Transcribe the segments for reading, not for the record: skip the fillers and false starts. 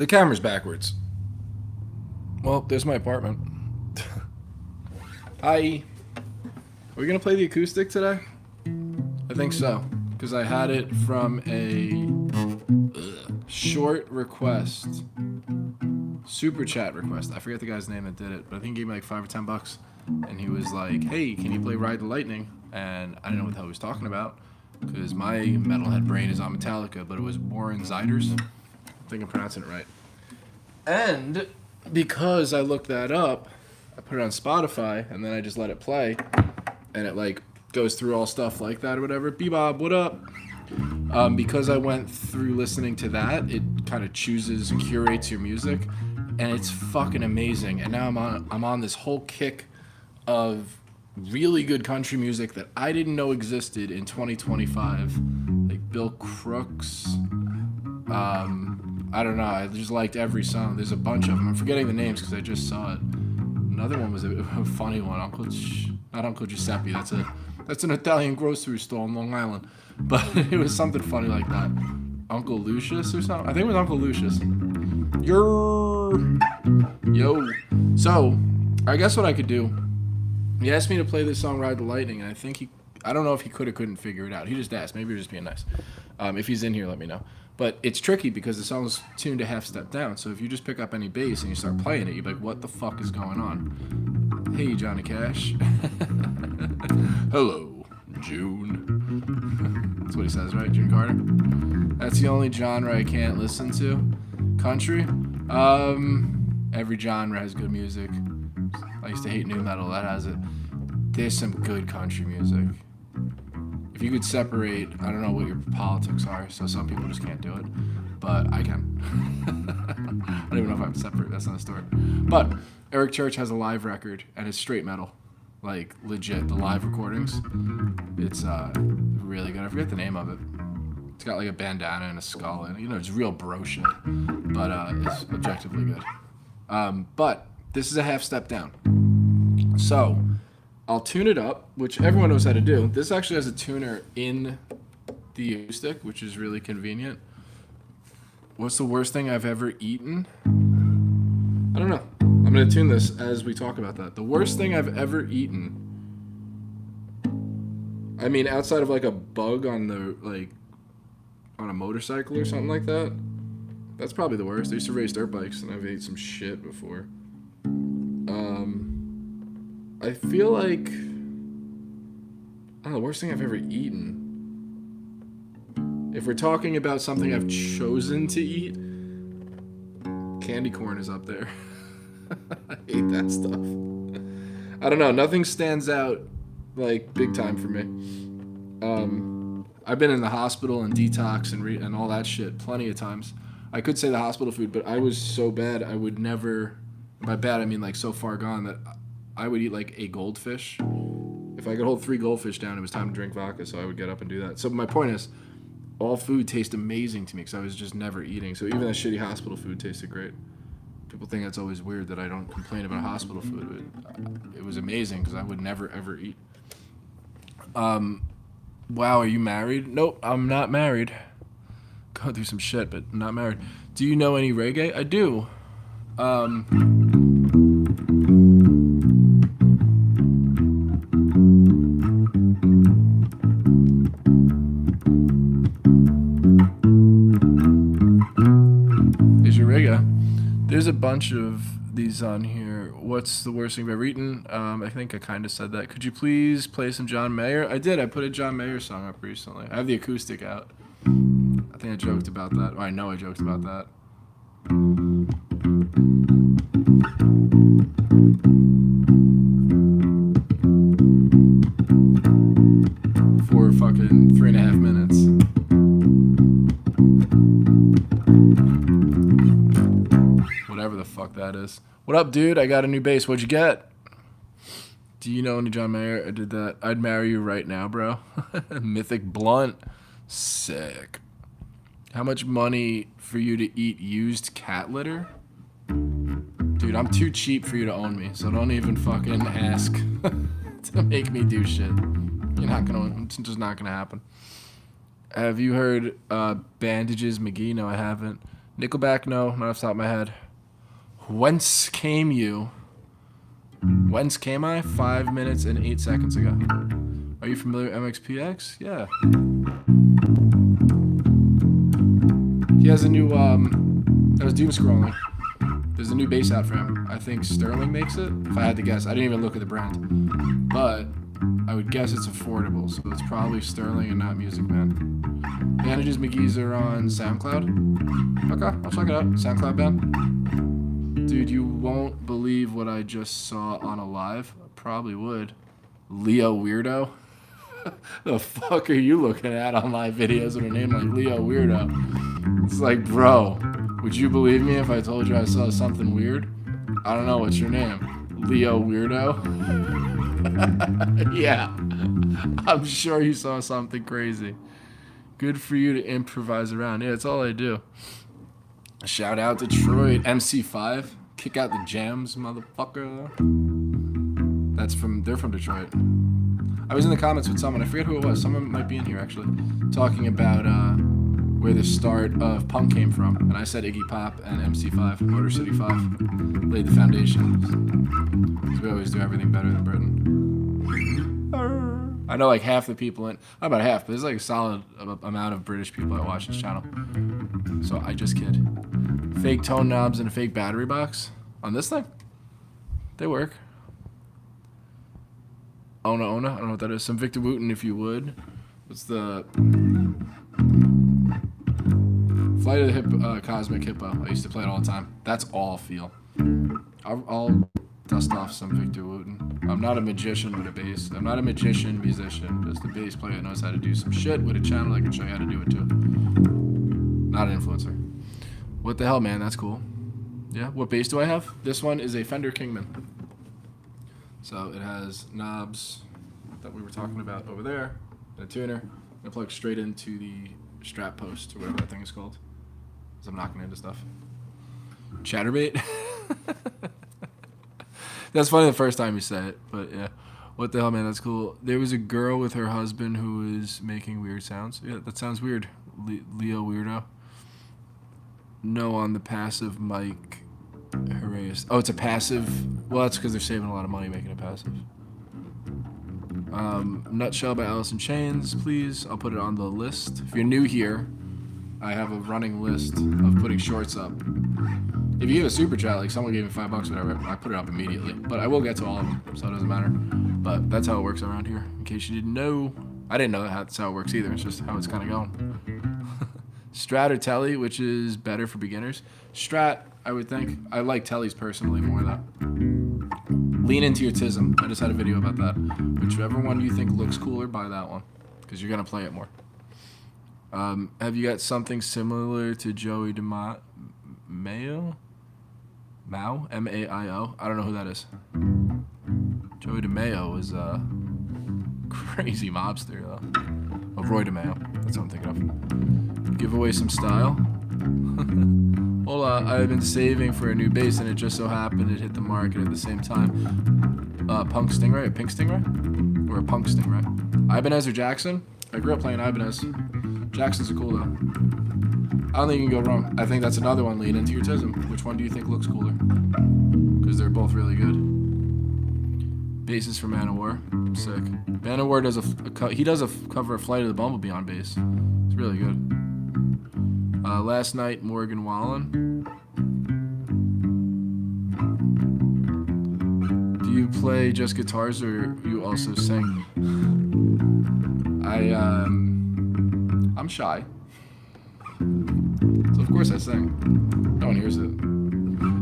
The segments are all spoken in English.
The camera's backwards. Well, there's my apartment. Hi. Are we gonna play the acoustic today? I think so, because I had it from a short request, super chat request. I forget the guy's name that did it, but I think he gave me like $5 or $10, and he was like, "Hey, can you play Ride the Lightning?" And I didn't know what the hell he was talking about, because my metalhead brain is on Metallica, but it was Warren Ziders. I think I'm pronouncing it right. And because I looked that up, I put it on Spotify, and then I just let it play, and it like goes through all stuff like that or whatever. Bebop, what up? Because I went through listening to that, it kind of chooses and curates your music, and it's fucking amazing. And now I'm on this whole kick of really good country music that I didn't know existed in 2025, like Bill Crooks. I don't know. I just liked every song. There's a bunch of them. I'm forgetting the names because I just saw it. Another one was a funny one. Not Uncle Giuseppe. That's an Italian grocery store on Long Island. But it was something funny like that. Uncle Lucius or something. I think it was Uncle Lucius. Yo. So, I guess what I could do. He asked me to play this song, Ride the Lightning, and I don't know if he could or couldn't figure it out. He just asked. Maybe he was just being nice. If he's in here, let me know. But it's tricky because the song's tuned a half step down. So if you just pick up any bass and you start playing it, you're like, what the fuck is going on? Hey, Johnny Cash. Hello, June. That's what he says, right? June Carter? That's the only genre I can't listen to. Country? Every genre has good music. I used to hate new metal. That has it. There's some good country music. If you could separate, I don't know what your politics are, so some people just can't do it, but I can. I don't even know if I have to separate. That's not a story. But Eric Church has a live record, and it's straight metal, like legit. The live recordings, it's really good. I forget the name of it. It's got like a bandana and a skull, and it's real bro shit, but it's objectively good. But this is a half step down, so I'll tune it up, which everyone knows how to do. This actually has a tuner in the acoustic, which is really convenient. What's the worst thing I've ever eaten? I don't know. I'm going to tune this as we talk about that. The worst thing I've ever eaten. I mean, outside of like a bug on a motorcycle or something like that. That's probably the worst. I used to race dirt bikes and I've ate some shit before. I feel like, I don't know, the worst thing I've ever eaten. If we're talking about something I've chosen to eat, candy corn is up there. I hate that stuff. I don't know, nothing stands out like big time for me. I've been in the hospital and detox and all that shit plenty of times. I could say the hospital food, but I was so bad I would never, by bad I mean like so far gone that I would eat like a goldfish. If I could hold 3 goldfish down, it was time to drink vodka, so I would get up and do that. So my point is, all food tastes amazing to me because I was just never eating. So even that shitty hospital food tasted great. People think that's always weird that I don't complain about hospital food, but it was amazing because I would never ever eat. Wow, are you married? Nope, I'm not married. Going through some shit, but I'm not married. Do you know any reggae? I do. There's a bunch of these on here. What's the worst thing I've ever eaten? I think I kind of said that. Could you please play some John Mayer? I did. I put a John Mayer song up recently. I have the acoustic out. I think I joked about that. Or I know I joked about that. For fucking 3.5 minutes. Whatever the fuck that is. What up, dude? I got a new bass. What'd you get? Do you know any John Mayer? I did that. I'd marry you right now, bro. Mythic Blunt. Sick. How much money for you to eat used cat litter? Dude, I'm too cheap for you to own me, so don't even fucking ask to make me do shit. It's just not gonna happen. Have you heard Bandages McGee? No, I haven't. Nickelback, no, not off the top of my head. Whence came you? Whence came I? 5 minutes and 8 seconds ago. Are you familiar with MXPX? Yeah. He has a new, that was doom scrolling. There's a new bass out for him. I think Sterling makes it. If I had to guess, I didn't even look at the brand. But I would guess it's affordable, so it's probably Sterling and not Music Man. Bandages McGee's are on SoundCloud. Okay, I'll check it out. SoundCloud band. Dude, you won't believe what I just saw on a live. I probably would. Leo Weirdo. The fuck are you looking at on live videos with a name like Leo Weirdo? It's like, bro, would you believe me if I told you I saw something weird? I don't know, what's your name? Leo Weirdo? Yeah, I'm sure you saw something crazy. Good for you to improvise around. Yeah, that's all I do. Shout out Detroit, MC5. Kick out the jams, motherfucker. They're from Detroit. I was in the comments with someone, I forget who it was, someone might be in here actually, talking about where the start of punk came from. And I said Iggy Pop and MC5, Motor City 5, laid the foundation. Because we always do everything better than Britain. I know like half the people not about half, but there's like a solid amount of British people that watch this channel. So I just kid. Fake tone knobs and a fake battery box on this thing. They work. Ona, I don't know what that is. Some Victor Wooten, if you would. What's the Flight of the Cosmic Hippo? I used to play it all the time. That's all feel. I'll dust off some Victor Wooten. I'm not a magician with a bass. I'm not a magician musician. Just a bass player that knows how to do some shit with a channel. I can show you how to do it too. Not an influencer. What the hell, man? That's cool. Yeah. What bass do I have? This one is a Fender Kingman. So it has knobs that we were talking about over there, and a tuner, and it plugs straight into the strap post, or whatever that thing is called. As I'm knocking into stuff. Chatterbait? That's funny the first time you say it, but yeah. What the hell, man? That's cool. There was a girl with her husband who is making weird sounds. Yeah, that sounds weird. Leo Weirdo. No on the passive mic. Harass. Oh, it's a passive. Well, that's because they're saving a lot of money making it passive. Nutshell by Alice in Chains, please. I'll put it on the list. If you're new here, I have a running list of putting shorts up. If you give a super chat, like someone gave me $5 or whatever, I put it up immediately. But I will get to all of them, so it doesn't matter. But that's how it works around here. In case you didn't know, I didn't know that's how it works either. It's just how it's kind of going. Strat or Telly, which is better for beginners? Strat, I would think. I like Tellys personally more though. Lean into your tism. I just had a video about that. Whichever one you think looks cooler, buy that one, because you're gonna play it more. Have you got something similar to Joey DeMaio? Mao? M-A-I-O? I don't know who that is. Joey DeMaio is a crazy mobster though. Oh, Roy DeMaio. That's what I'm thinking of. Give away some style. Hola, I've been saving for a new bass and it just so happened it hit the market at the same time. Punk Stingray? A pink Stingray? Or a punk Stingray? Ibanez or Jackson? I grew up playing Ibanez. Jacksons are cool though. I don't think you can go wrong. I think that's another one, lean into your tism. Which one do you think looks cooler? Because they're both really good. Basses for Manowar. Sick. Manowar does he does a cover of Flight of the Bumblebee on bass. It's really good. Last night, Morgan Wallen. Do you play just guitars or you also sing? I'm shy. So of course I sing. No one hears it.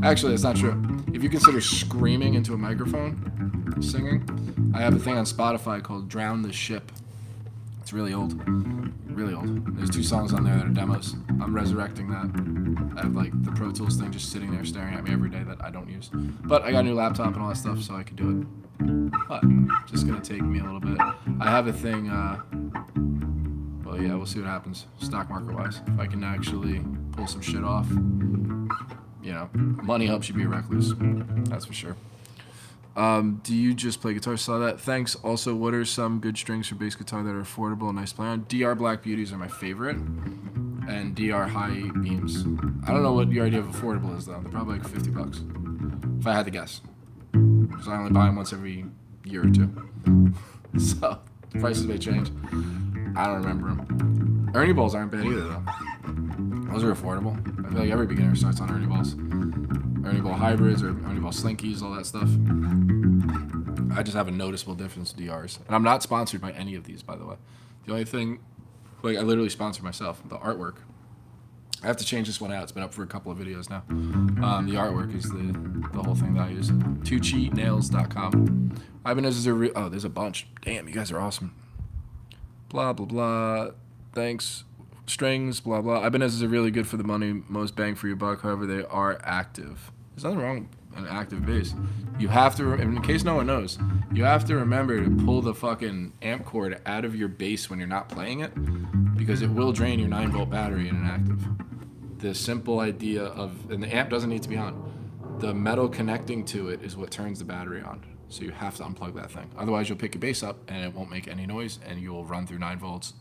Actually, that's not true. If you consider screaming into a microphone, singing, I have a thing on Spotify called Drown the Ship. It's really old. Really old. There's 2 songs on there that are demos. I'm resurrecting that. I have like the Pro Tools thing just sitting there staring at me every day that I don't use. But I got a new laptop and all that stuff, so I can do it. But it's just gonna take me a little bit. I have a thing, well yeah, we'll see what happens, stock market wise. If I can actually pull some shit off. You know, money helps you be a recluse. That's for sure. Do you just play guitar? Saw that. Thanks. Also, what are some good strings for bass guitar that are affordable and nice to play on? DR Black Beauties are my favorite. and DR high beams. I don't know what your idea of affordable is though. They're probably like $50 if I had to guess. Because I only buy them once every year or two. So the prices may change. I don't remember them. Ernie balls aren't bad either though. Those are affordable. I feel like every beginner starts on Ernie balls. Ernie ball hybrids or Ernie ball slinkies, all that stuff. I just have a noticeable difference with DRs. And I'm not sponsored by any of these, by the way. The only thing, like I literally sponsor myself. The artwork. I have to change this one out. It's been up for a couple of videos now. The artwork is the whole thing that I use. 2cheatnails.com. Ibanez is oh, there's a bunch. Damn, you guys are awesome. Blah, blah, blah. Thanks. Strings, blah, blah. Ibanez are really good for the money, most bang for your buck. However, they are active. There's nothing wrong with an active bass. You have to, in case no one knows, you have to remember to pull the fucking amp cord out of your bass when you're not playing it, because it will drain your 9-volt battery in an active. The simple idea of, and the amp doesn't need to be on, the metal connecting to it is what turns the battery on. So you have to unplug that thing. Otherwise, you'll pick your bass up and it won't make any noise and you'll run through 9 volts.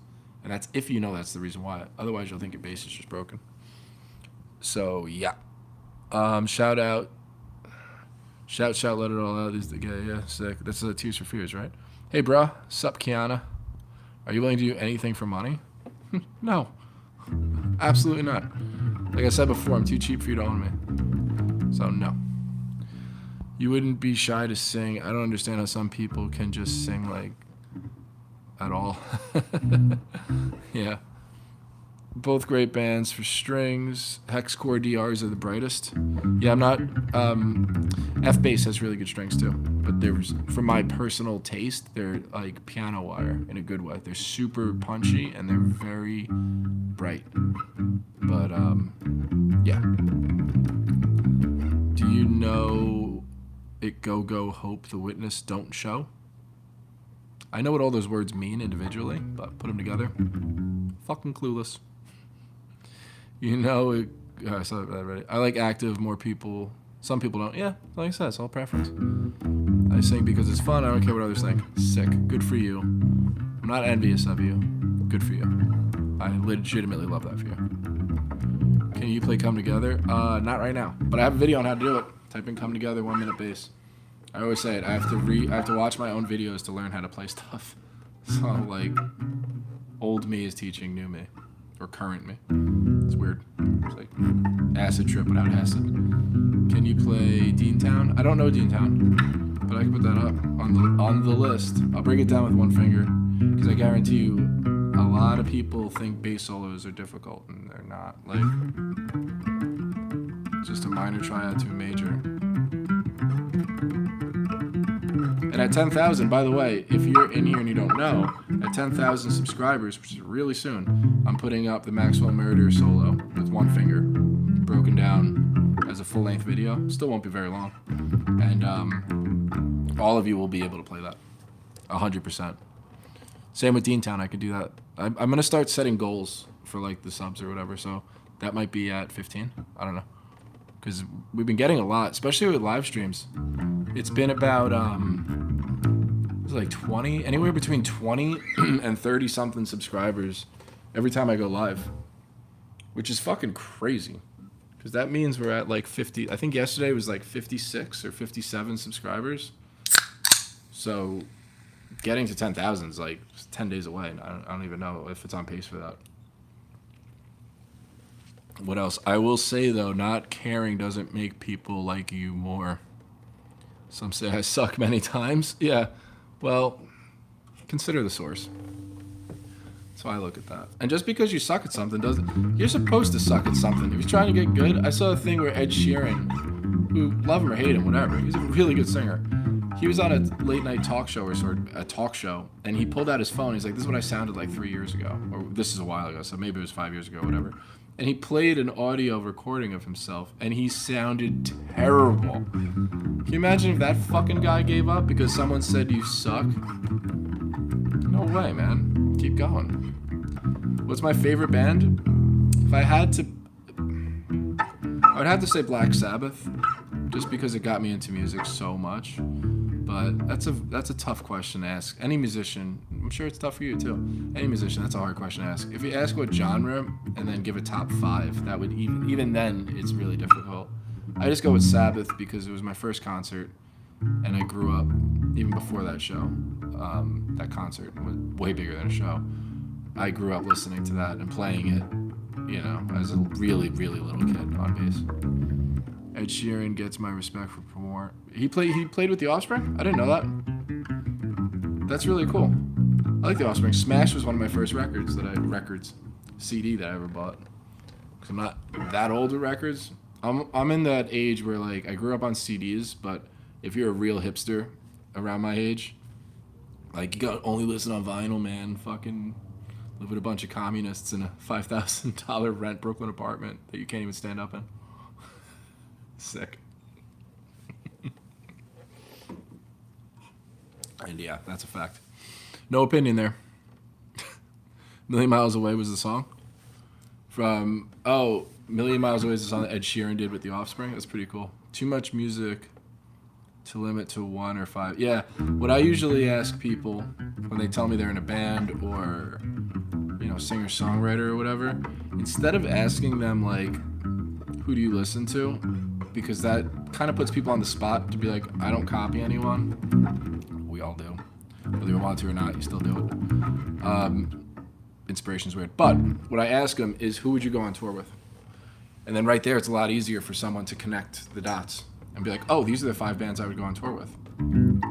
And that's if you know that's the reason why. Otherwise, you'll think your bass is just broken. So, yeah. Shout out. Shout, let it all out. This is the guy, yeah, sick. That's Tears for Fears, right? Hey, bro. Sup, Kiana? Are you willing to do anything for money? No. Absolutely not. Like I said before, I'm too cheap for you to own me. So, no. You wouldn't be shy to sing. I don't understand how some people can just sing, like, at all. Yeah. Both great bands for strings. Hex core DRs are the brightest. Yeah, I'm not... F bass has really good strings too. But there's, for my personal taste, they're like piano wire in a good way. They're super punchy and they're very bright. But, yeah. Do you know it go hope the witness don't show? I know what all those words mean individually, but put them together, fucking clueless. You know, I like active, more people. Some people don't. Yeah, like I said, it's all preference. I sing because it's fun. I don't care what others think. Sick. Good for you. I'm not envious of you. Good for you. I legitimately love that for you. Can you play Come Together? Not right now, but I have a video on how to do it. Type in Come Together 1 minute bass. I always say it. I have to watch my own videos to learn how to play stuff. So like, old me is teaching new me, or current me. It's weird. It's like acid trip without acid. Can you play Deantown? I don't know Deantown, but I can put that up on the list. I'll bring it down with one finger, because I guarantee you, a lot of people think bass solos are difficult, and they're not. Like, just a minor triad to a major. And at 10,000, by the way, if you're in here and you don't know, at 10,000 subscribers, which is really soon, I'm putting up the Maxwell Murder solo with one finger, broken down as a full-length video. Still won't be very long. And all of you will be able to play that, 100%. Same with Deantown, I could do that. I'm going to start setting goals for like the subs or whatever, so that might be at 15. I don't know. Because we've been getting a lot, especially with live streams. It's been about, it's like 20, anywhere between 20 and 30 something subscribers every time I go live, which is fucking crazy. Because that means we're at like 50, I think yesterday was like 56 or 57 subscribers. So getting to 10,000 is like 10 days away. And I don't even know if it's on pace for that. What else? I will say, though, not caring doesn't make people like you more. Some say I suck many times. Yeah, well, consider the source. That's how I look at that. And just because you suck at something doesn't... You're supposed to suck at something. If you're trying to get good... I saw a thing where Ed Sheeran, who, love him or hate him, whatever, he's a really good singer. He was on a late-night talk show or sort of a talk show, and he pulled out his phone. He's like, this is what I sounded like 3 years ago. Or this is a while ago, so maybe it was 5 years ago, whatever. And he played an audio recording of himself, and he sounded terrible. Can you imagine if that fucking guy gave up because someone said you suck? No way, man. Keep going. What's my favorite band? If I had to... I would have to say Black Sabbath, just because it got me into music so much. But that's a tough question to ask any musician. I'm sure it's tough for you too. Any musician, that's a hard question to ask. If you ask what genre and then give a top 5, that would even then it's really difficult. I just go with Sabbath because it was my first concert, and I grew up even before that show. That concert was way bigger than a show. I grew up listening to that and playing it, you know, as a really, really little kid on bass. Ed Sheeran gets my respect for more. He played with The Offspring? I didn't know that. That's really cool. I like The Offspring. Smash was one of my first CD that I ever bought. Cause I'm not that old with records. I'm in that age where like I grew up on CDs, but if you're a real hipster around my age, like you got only listen on vinyl, man. Fucking live with a bunch of communists in a $5,000 rent Brooklyn apartment that you can't even stand up in. Sick. And yeah, that's a fact. No opinion there. Million Miles Away was the song. Million Miles Away is the song that Ed Sheeran did with The Offspring. That's pretty cool. Too much music to limit to 1 or 5. Yeah, what I usually ask people when they tell me they're in a band or, you know, singer-songwriter or whatever, instead of asking them, like, who do you listen to? Because that kind of puts people on the spot to be like, I don't copy anyone. We all do. Whether you want to or not, you still do it. Inspiration's weird. But what I ask them is, who would you go on tour with? And then right there, it's a lot easier for someone to connect the dots and be like, oh, these are the 5 bands I would go on tour with.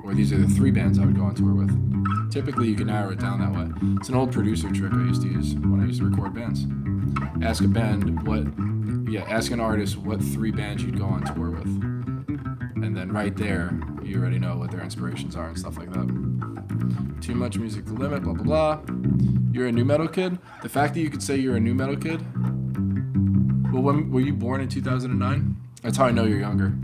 Or these are the 3 bands I would go on tour with. Typically, you can narrow it down that way. It's an old producer trick I used to use when I used to record bands. Ask an artist what 3 bands you'd go on tour with. And then right there, you already know what their inspirations are and stuff like that. Too much music to limit, blah, blah, blah. You're a new metal kid? The fact that you could say you're a new metal kid? Well, when were you born in 2009? That's how I know you're younger.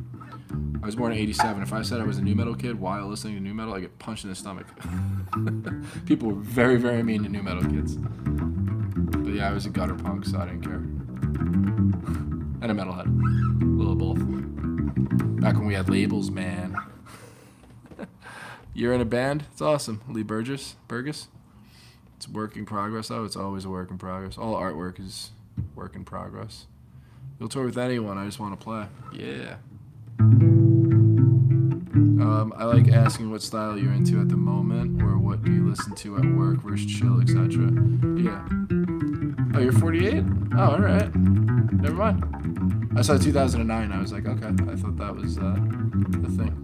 I was born in 87. If I said I was a new metal kid while listening to new metal, I get punched in the stomach. People were very, very mean to new metal kids. But yeah, I was a gutter punk, so I didn't care. And a metalhead. A little of both. Back when we had labels, man. You're in a band? It's awesome. Lee Burgess? It's a work in progress, though. It's always a work in progress. All artwork is work in progress. You'll tour with anyone. I just want to play. Yeah. I like asking what style you're into at the moment, or what do you listen to at work versus chill, etc. Yeah. Oh, you're 48? Oh, all right. Never mind. I saw 2009. I was like, okay. I thought that was the thing.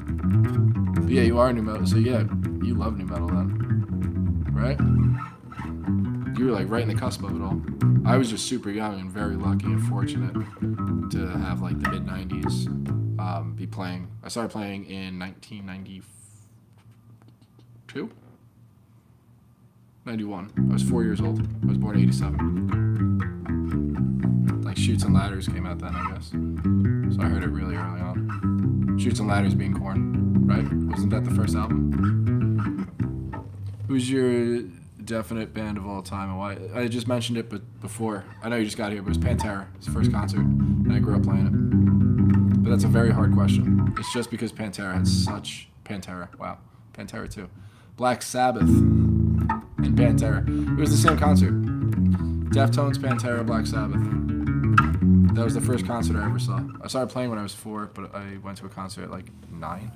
But yeah, you are new metal. So yeah, you love new metal then, right? You were like right in the cusp of it all. I was just super young and very lucky and fortunate to have like the mid-90s be playing. I started playing in 1992? 91. I was 4 years old. I was born in 87. Like Chutes and Ladders came out then, I guess. So I heard it really early on. Chutes and Ladders being Korn, right? Wasn't that the first album? Who's your definite band of all time and why? I just mentioned it before. I know you just got here, but it was Pantera. It's the first concert, and I grew up playing it. But that's a very hard question. It's just because Pantera had such... Pantera 2. Black Sabbath and Pantera. It was the same concert. Deftones, Pantera, Black Sabbath. That was the first concert I ever saw. I started playing when I was 4, but I went to a concert at like 9.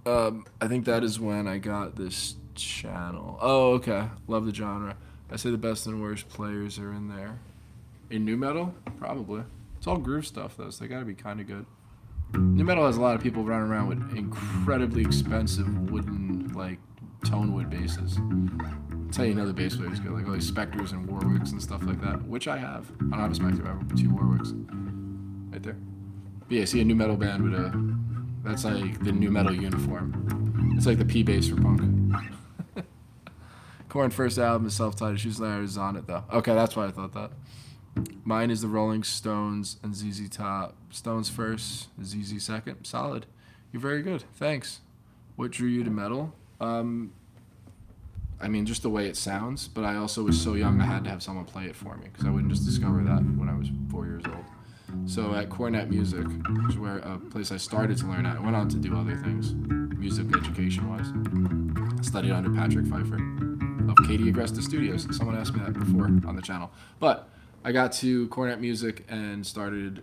I think that is when I got this channel. Oh, okay. Love the genre. I say the best and worst players are in there. In new metal? Probably. It's all groove stuff, though, so they gotta be kind of good. New metal has a lot of people running around with incredibly expensive wooden, like, tone wood basses. That's how you know the bass player is good. Like all these Spectres and Warwicks and stuff like that, which I have. I don't have a Spectre, I have 2 Warwicks. Right there. But yeah, see a new metal band with a... That's like the new metal uniform. It's like the P bass for punk. Korn first album is self-titled. Chutes and Ladders is on it though. Okay, that's why I thought that. Mine is the Rolling Stones and ZZ Top. Stones first, ZZ second. Solid. You're very good. Thanks. What drew you to metal? I mean, just the way it sounds, but I also was so young I had to have someone play it for me because I wouldn't just discover that when I was 4 years old. So at Cornet Music, which is where a place I started to learn at, I went on to do other things. music education-wise. Studied under Patrick Pfeiffer of Katie Agresta Studios. Someone asked me that before on the channel. But I got to cornet music and started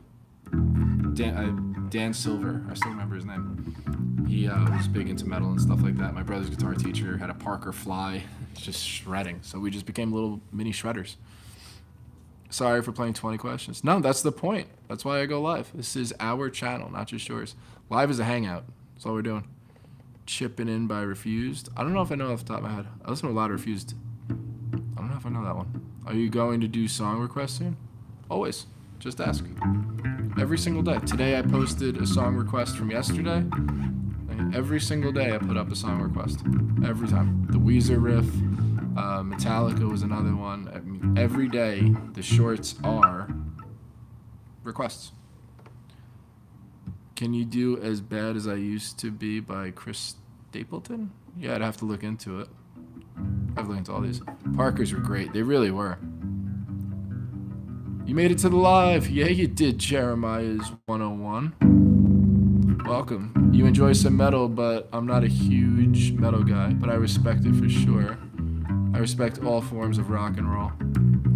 Dan Silver. I still remember his name. He was big into metal and stuff like that. My brother's guitar teacher had a Parker Fly, just shredding. So we just became little mini shredders. Sorry for playing 20 questions. No, that's the point. That's why I go live. This is our channel, not just yours. Live is a hangout. That's all we're doing. Chipping in by Refused. I don't know if I know off the top of my head. I listen to a lot of Refused. I don't know if I know that one. Are you going to do song requests soon? Always. Just ask. Every single day. Today I posted a song request from yesterday. And every single day I put up a song request. Every time. The Weezer riff. Metallica was another one. I mean, every day the shorts are requests. Can you do As Bad As I Used to Be by Chris Stapleton? Yeah, I'd have to look into it. I've looked into all these. Parkers were great. They really were. You made it to the live. Yeah, you did, Jeremiah's 101. Welcome. You enjoy some metal, but I'm not a huge metal guy, but I respect it for sure. I respect all forms of rock and roll.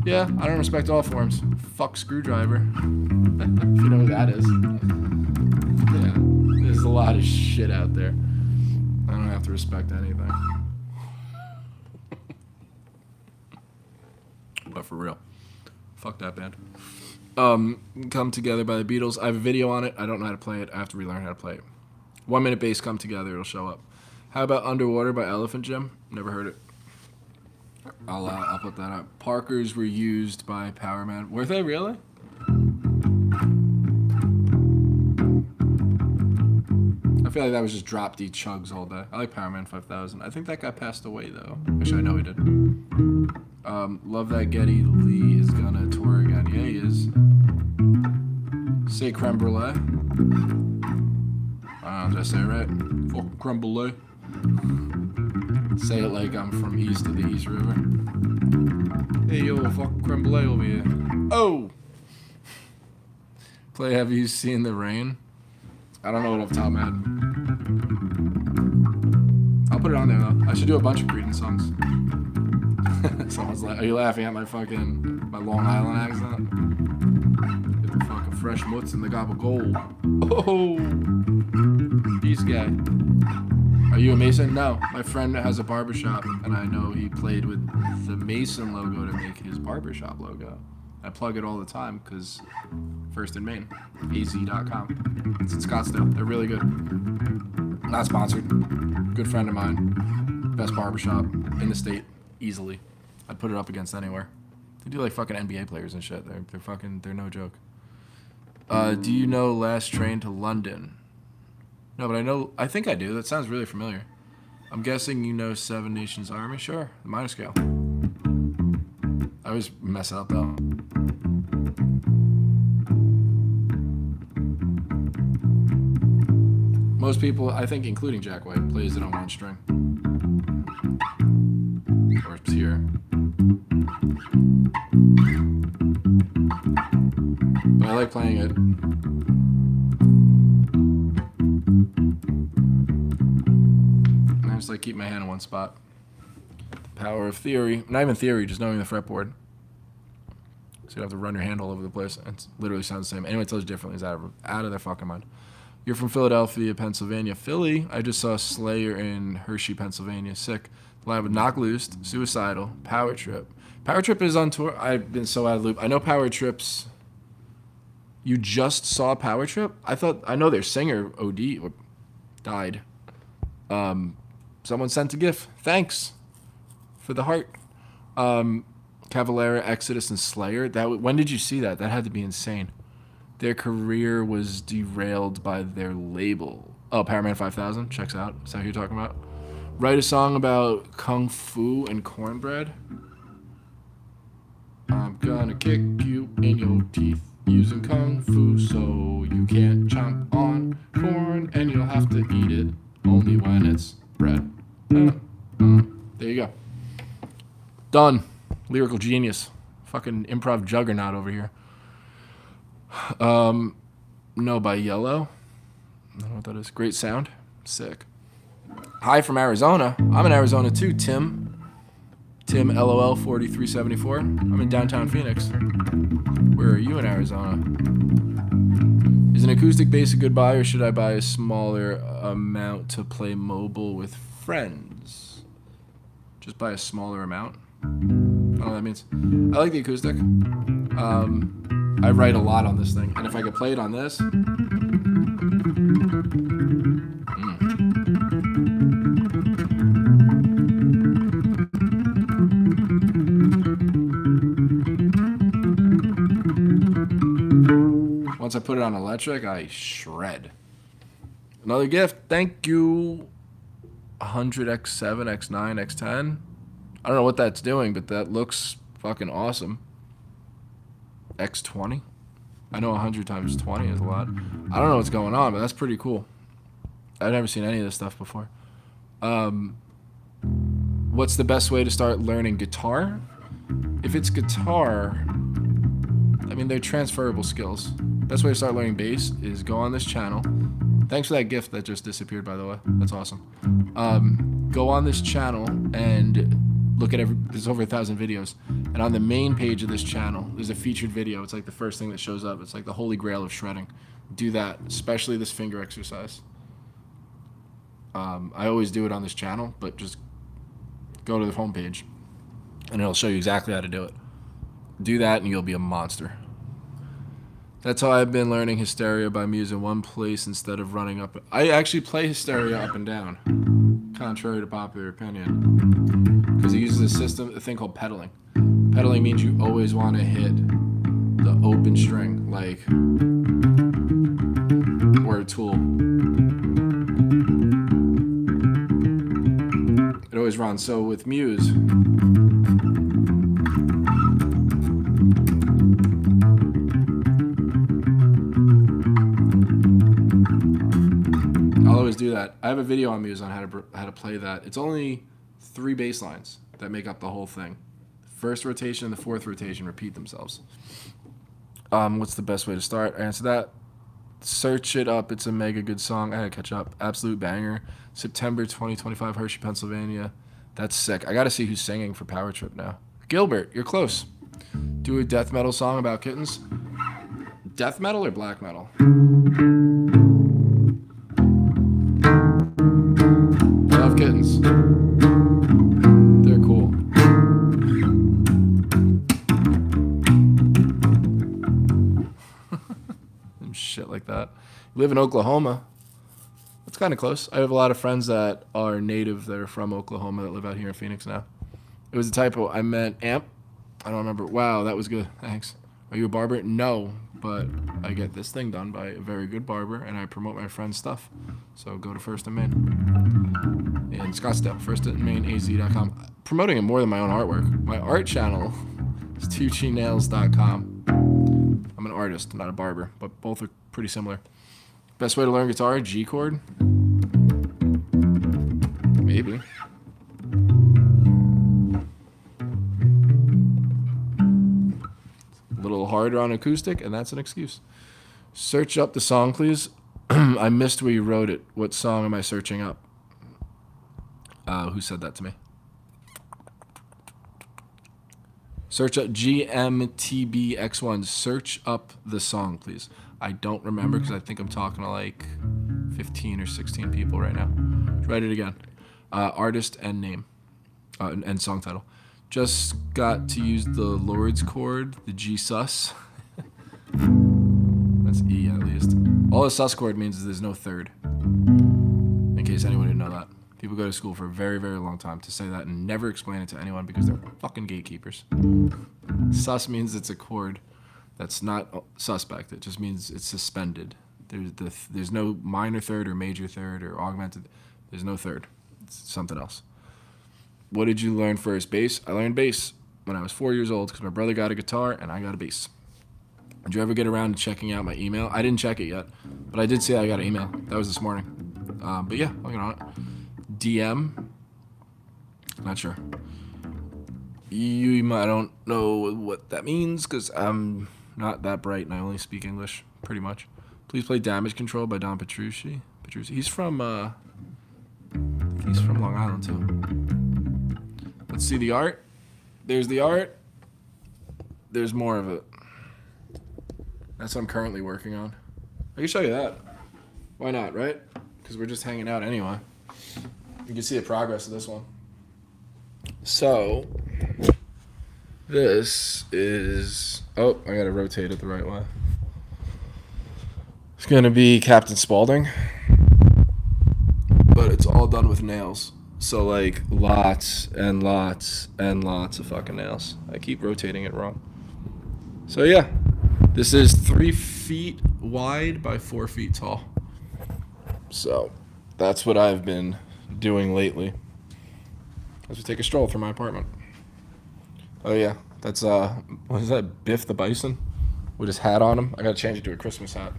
Yeah, I don't respect all forms. Fuck Screwdriver. If you know who that is. Yeah, there's a lot of shit out there. I don't have to respect anything. But for real. Fuck that band. Come Together by the Beatles. I have a video on it. I don't know how to play it. I have to relearn how to play it. 1 Minute Bass, Come Together. It'll show up. How about Underwater by Elephant Gym? Never heard it. I'll put that up. Parkers were used by Power Man. Were they really? I feel like that was just drop D chugs all day. I like Power Man 5000. I think that guy passed away though. Actually, I know he did. Love that Geddy Lee is gonna tour again. Yeah, he is. Say creme brulee. I don't know, did I say it right? Fuck creme brulee. Say it like I'm from east of the East River. Hey yo, fuck creme brulee over here. Oh! Play Have You Seen the Rain? I don't know what off the top of my head. I'll put it on there though. I should do a bunch of Creedence songs. Someone's like, are you laughing at my Long Island accent? Get the fucking fresh mutts and the gobble gold. Oh! Peace guy. Are you a Mason? No. My friend has a barbershop, and I know he played with the Mason logo to make his barbershop logo. I plug it all the time because First in Maine, az.com. It's in Scottsdale. They're really good. Not sponsored. Good friend of mine. Best barbershop in the state, easily. I'd put it up against anywhere. They do like fucking NBA players and shit. They're no joke. Do you know Last Train to London? No, but I think I do. That sounds really familiar. I'm guessing you know Seven Nations Army? Sure, the minor scale. I always mess it up though. Most people, I think including Jack White, plays it on one string. Or it's here. But I like playing it. And I just like keep my hand in one spot. The power of theory. Not even theory, just knowing the fretboard. So you don't have to run your hand all over the place. It literally sounds the same. Anyone tells you differently is out of their fucking mind. You're from Philadelphia, Pennsylvania. Philly, I just saw Slayer in Hershey, Pennsylvania. Sick. Live with Knock Loose, Suicidal, Power Trip. Power Trip is on tour. I've been so out of the loop. I know Power Trip's... You just saw Power Trip? I know their singer OD or died. Someone sent a GIF. Thanks for the heart. Cavalera, Exodus, and Slayer. When did you see that? That had to be insane. Their career was derailed by their label. Oh, Power Man 5000. Checks out. Is that who you're talking about? Write a song about kung fu and cornbread. I'm gonna kick you in your teeth using kung fu so you can't chomp on corn and you'll have to eat it only when it's bread. There you go. Done. Lyrical genius. Fucking improv juggernaut over here. No, by Yellow. I don't know what that is. Great sound. Sick. Hi from Arizona. I'm in Arizona too, Tim. Tim LOL 4374. I'm in downtown Phoenix. Where are you in Arizona? Is an acoustic bass a good buy, or should I buy a smaller amount to play mobile with friends? Just buy a smaller amount? I don't know what that means. I like the acoustic. I write a lot on this thing, and if I could play it on this. Once I put it on electric, I shred. Another gift. Thank you. 100X7, X9, X10. I don't know what that's doing, but that looks fucking awesome. X20. I know 100 times 20 is a lot. I don't know what's going on, but that's pretty cool. I've never seen any of this stuff before. What's the best way to start learning guitar? If it's guitar, I mean, they're transferable skills. Best way to start learning bass is go on this channel. Thanks for that gift that just disappeared, by the way. That's awesome. Go on this channel and look at there's over 1,000 videos. And on the main page of this channel, there's a featured video. It's like the first thing that shows up. It's like the holy grail of shredding. Do that, especially this finger exercise. I always do it on this channel, but just go to the homepage and it'll show you exactly how to do it. Do that and you'll be a monster. That's how I've been learning Hysteria by Muse in one place instead of running up. I actually play Hysteria up and down, contrary to popular opinion, because it uses a thing called pedaling. Pedaling means you always want to hit the open string, like, or a tool. It always runs. So with Muse, I'll always do that. I have a video on Muse on how to play that. It's only 3 bass lines that make up the whole thing. First rotation and the fourth rotation repeat themselves. What's the best way to start? I answer that. Search it up. It's a mega good song. I had to catch up. Absolute banger. September 2025, Hershey, Pennsylvania. That's sick. I got to see who's singing for Power Trip now. Gilbert, you're close. Do a death metal song about kittens. Death metal or black metal? I love kittens. They're cool. And shit like that. You live in Oklahoma. That's kind of close. I have a lot of friends that are native that are from Oklahoma that live out here in Phoenix now. It was a typo. I meant amp. I don't remember. Wow, that was good. Thanks. Are you a barber? No, but I get this thing done by a very good barber, and I promote my friend's stuff. So go to First and Main in Scottsdale, firstandmainaz.com. Promoting it more than my own artwork. My art channel is tucinails.com. I'm an artist, not a barber, but both are pretty similar. Best way to learn guitar, G chord? Maybe. A little harder on acoustic, and that's an excuse. Search up the song, please. I missed where you wrote it. What song am I searching up? Who said that to me? Search up GMTBX1. Search up the song, please. I don't remember because I think I'm talking to like 15 or 16 people right now. Write it again. Artist and name. And song title. Just got to use the Lord's chord, the G sus. That's E at least. All a sus chord means is there's no third. In case anyone didn't know that. People go to school for a very, very long time to say that and never explain it to anyone because they're fucking gatekeepers. Sus means it's a chord that's not suspect. It just means it's suspended. There's no minor third or major third or augmented. There's no third. It's something else. What did you learn first? Bass? I learned bass when I was 4 years old because my brother got a guitar and I got a bass. Did you ever get around to checking out my email? I didn't check it yet, but I did say I got an email. That was this morning. But yeah, I'll get on it. DM? Not sure. I don't know what that means because I'm not that bright and I only speak English, pretty much. Please play Damage Control by Don Petrucci. He's from, He's from Long Island too. Let's see the art. There's the art. There's more of it. That's what I'm currently working on. I can show you that. Why not, right? Because we're just hanging out anyway. You can see the progress of this one. So, this is... Oh, I gotta rotate it the right way. It's gonna be Captain Spaulding. But it's all done with nails. So, like, lots and lots and lots of fucking nails. I keep rotating it wrong. So, yeah. This is 3 feet wide by 4 feet tall. So, that's what I've been doing lately. As we take a stroll through my apartment. Oh, yeah. That's, what is that? Biff the Bison? With his hat on him. I gotta change it to a Christmas hat.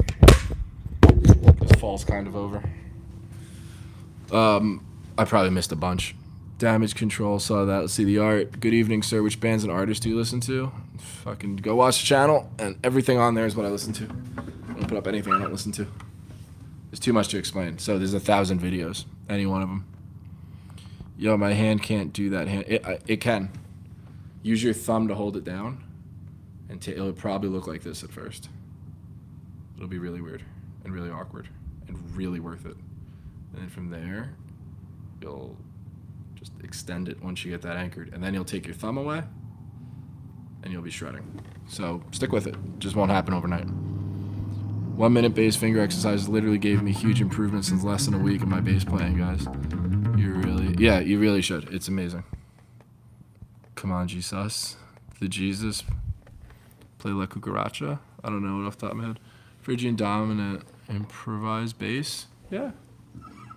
This fall's kind of over. I probably missed a bunch. Damage Control, saw that. Let's see the art. Good evening, sir. Which bands and artists do you listen to? Fucking go watch the channel, and everything on there is what I listen to. I don't put up anything I don't listen to. There's too much to explain. So there's 1,000 videos, any one of them. Yo, my hand can't do that. It can. Use your thumb to hold it down, and it'll probably look like this at first. It'll be really weird, and really awkward, and really worth it. And then from there, you'll just extend it once you get that anchored. And then you'll take your thumb away, and you'll be shredding. So stick with it. Just won't happen overnight. 1 minute bass finger exercise literally gave me huge improvements in less than a week in my bass playing, guys. You really should. It's amazing. Come on, Jesus. The Jesus. Play La Cucaracha. I don't know it off the top of my head. Phrygian dominant improvised bass. Yeah.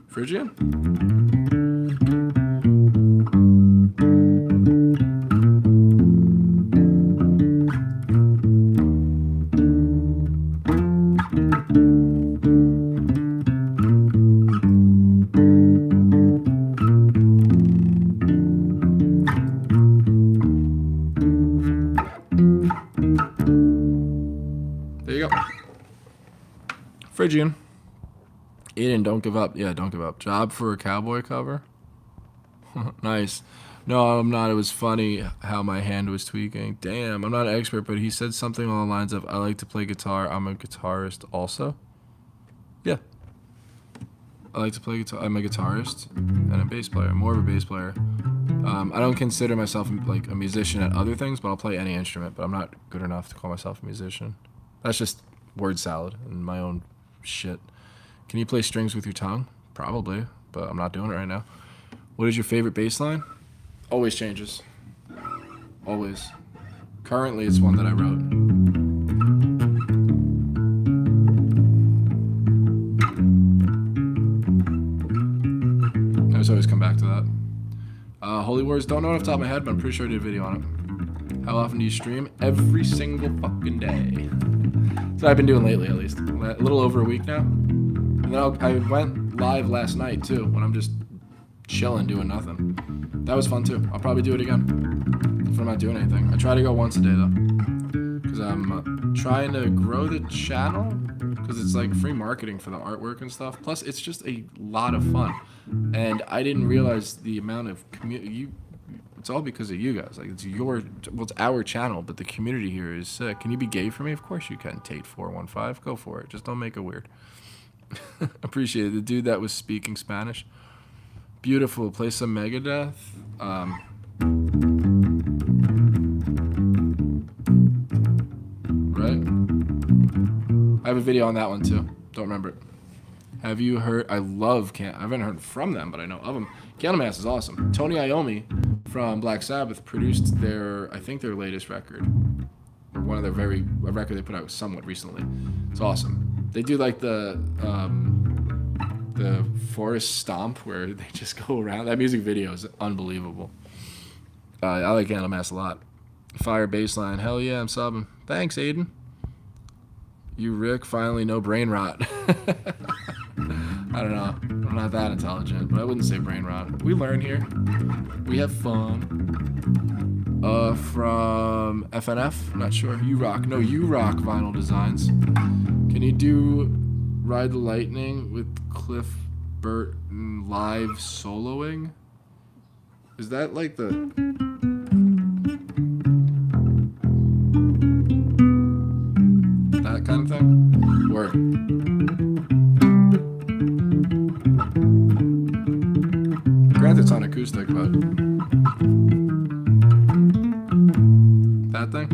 Phrygian? There you go. Phrygian. Aiden, don't give up. Yeah, don't give up. Job for a cowboy cover? Nice. No, I'm not. It was funny how my hand was tweaking. Damn, I'm not an expert, but he said something along the lines of, I like to play guitar. I'm a guitarist also. Yeah. I like to play guitar. I'm a guitarist and a bass player. More of a bass player. I don't consider myself like a musician at other things, but I'll play any instrument, but I'm not good enough to call myself a musician. That's just word salad and my own shit. Can you play strings with your tongue? Probably, but I'm not doing it right now. What is your favorite bass line? Always changes. Always. Currently, it's one that I wrote. I just always come back to that. Holy Wars, don't know it off the top of my head, but I'm pretty sure I did a video on it. How often do you stream? Every single fucking day. That's what I've been doing lately, at least. A little over a week now. And then I went live last night, too, when I'm just chilling, doing nothing. That was fun, too. I'll probably do it again if I'm not doing anything. I try to go once a day, though, because I'm trying to grow the channel, because it's like free marketing for the artwork and stuff. Plus, it's just a lot of fun. And I didn't realize the amount of community. It's all because of you guys. Like, it's our channel, but the community here is sick. Can you be gay for me? Of course you can. Tate415, go for it. Just don't make it weird. Appreciate it. The dude that was speaking Spanish. Beautiful. Play some Megadeth. Right? I have a video on that one too. Don't remember it. Have you heard? I haven't heard from them, but I know of them. Candlemass is awesome. Tony Iommi from Black Sabbath produced their latest record, or one of their a record they put out somewhat recently. It's awesome. They do like the forest stomp where they just go around. That music video is unbelievable. I like Candlemass a lot. Fire bassline, hell yeah, I'm subbing. Thanks, Aiden. You, Rick, finally no brain rot. I don't know. I'm not that intelligent, but I wouldn't say brain rot. We learn here. We have fun. From FNF? I'm not sure. You Rock. No, You Rock Vinyl Designs. Can you do Ride the Lightning with Cliff Burton live soloing? Is that like the... that kind of thing? Or... granted, it's on acoustic, but... that thing?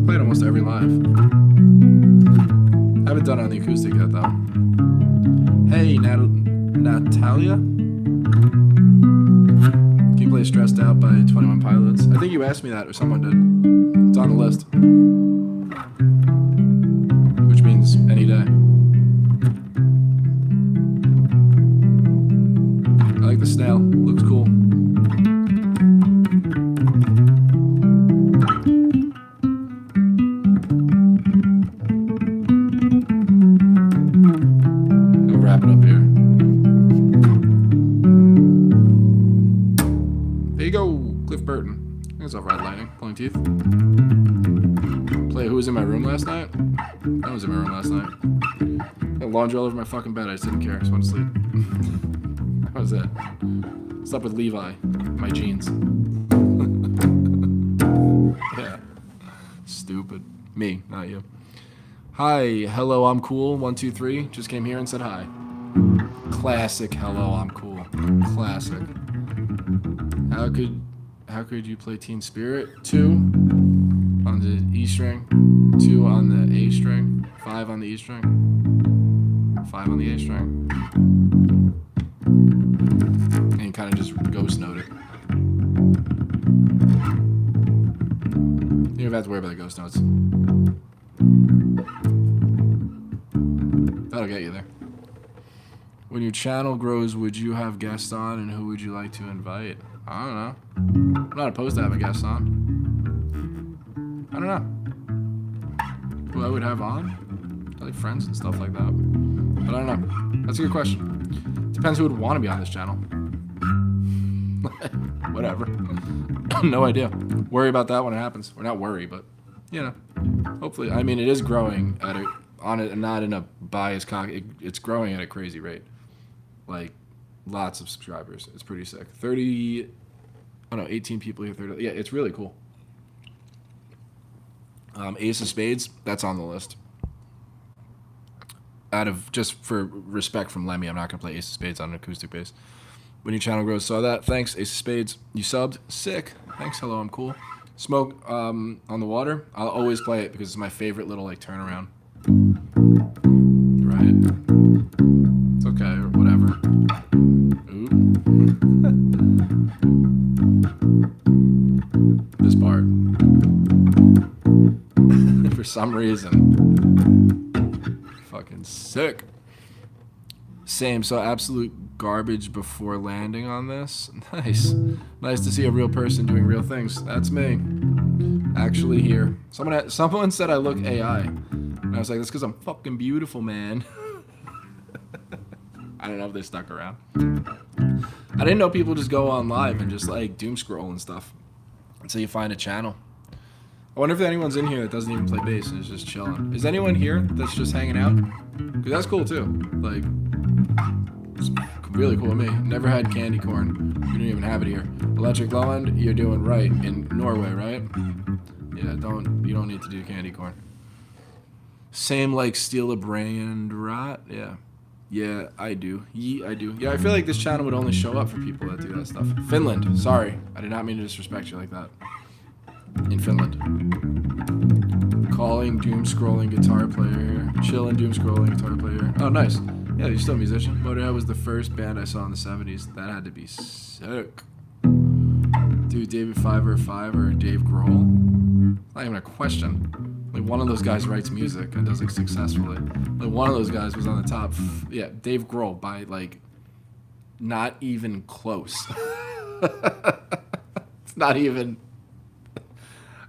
Played almost every live. Haven't done it on the acoustic yet, though. Hey, Natalia? Can you play Stressed Out by 21 Pilots? I think you asked me that, or someone did. It's on the list. Which means any day. I like the snail. Looks cool. I'll wrap it up here. There you go, Cliff Burton. I think it's off Red Lightning. Pulling Teeth. Play Who Was in My Room Last Night? I was in my room last night. I had laundry all over my fucking bed. I just didn't care. I just wanted to sleep. That was it. Slept with Levi. My jeans. Yeah. Stupid. Me, not you. Hi, hello, I'm cool. 1, 2, 3. Just came here and said hi. Classic hello, I'm cool. Classic. How could you play Teen Spirit? 2 on the E string, 2 on the A string, 5 on the E string, 5 on the A string. And kind of just ghost note it. You don't even have to worry about the ghost notes. That'll get you there. When your channel grows, would you have guests on, and who would you like to invite? I don't know. I'm not opposed to having guests on. I don't know. Who I would have on? I like friends and stuff like that. But I don't know. That's a good question. Depends who would want to be on this channel. Whatever. No idea. Worry about that when it happens. Or not worry, but, you know. Hopefully. I mean, it is growing at a, on it, not in a biased it's growing at a crazy rate. Like, lots of subscribers. It's pretty sick. 18 people here. 30. Yeah, it's really cool. Ace of Spades, that's on the list. Out of, just for respect from Lemmy, I'm not going to play Ace of Spades on an acoustic bass. When your channel grows, saw that. Thanks, Ace of Spades. You subbed. Sick. Thanks, hello, I'm cool. Smoke on the Water. I'll always play it because it's my favorite little, like, turnaround. Right. It's okay, or whatever. Oop. This part. For some reason. Fucking sick. Same, so absolute garbage before landing on this. Nice. Nice to see a real person doing real things. That's me. Actually here. Someone said I look AI. And I was like, that's because I'm fucking beautiful, man. I don't know if they stuck around. I didn't know people just go on live and just like doom scroll and stuff until you find a channel. I wonder if anyone's in here that doesn't even play bass and is just chilling. Is anyone here that's just hanging out? Because that's cool too. Like, it's really cool with me. Never had candy corn. We don't even have it here. Electric Lowend, you're doing right. In Norway, right? Yeah, you don't need to do candy corn. Same like steal a brand rot? Yeah. Yeah, I do. I do. Yeah, I feel like this channel would only show up for people that do that stuff. Finland. Sorry. I did not mean to disrespect you like that. In Finland. Calling doom scrolling guitar player here. Chillin' doom scrolling guitar player. Oh, nice. Yeah, you're still a musician. Motorhead was the first band I saw in the 70s. That had to be sick. Dude, David Fiverr, Dave Grohl? Not even a question. Like, one of those guys writes music and does it successfully. Like, one of those guys was on the top. Yeah, Dave Grohl by, like, not even close. It's not even...